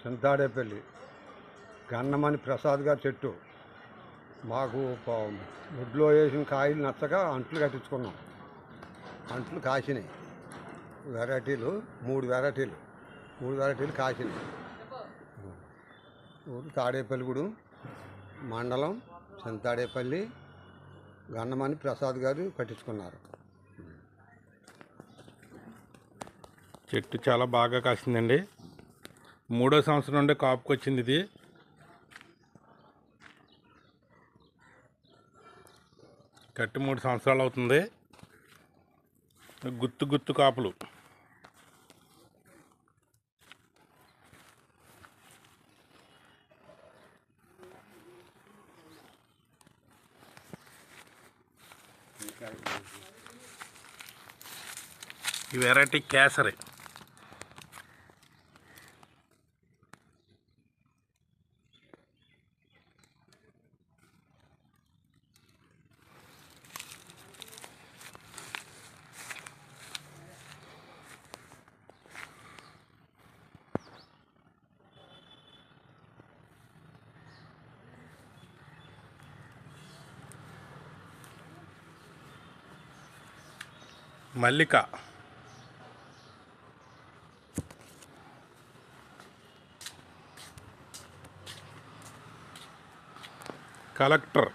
చింతాడేపల్లి గన్నమని ప్రసాద్ గారి చెట్టు. మాకు ఒడ్లో వేసిన కాయలు నచ్చక అంట్లు కట్టించుకున్నాం. అంట్లు కాసినాయి. మూడు వెరైటీలు కాసినాయి. ఊరు తాడేపల్లిగూడెం, మండలం చింతాడేపల్లి. గన్నమని ప్రసాద్ గారు కట్టించుకున్నారు. చెట్టు చాలా బాగా కాసిందండి. 3వ సంవత్సరం నుండి కాపుకి వచ్చింది. ఇది కట్టి 3 సంవత్సరాలు అవుతుంది. గుత్తు కాపులు. ఈ వెరైటీ కేసరి. మల్లిక. కలెక్టర్.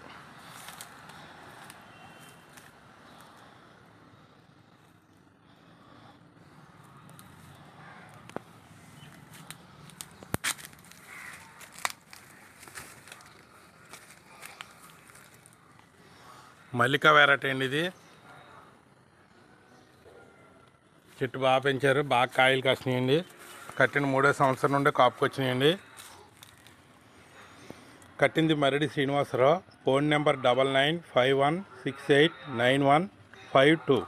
మల్లిక వెరైటీ అండి ఇది. చెట్టు బాగా పెంచారు, బాగా కాయలు కాసినాయండి. కట్టిన 3వ సంవత్సరం నుండి కాపుకి వచ్చినాయండి. కట్టింది మరిడి శ్రీనివాసరావు. Phone number 9951689152.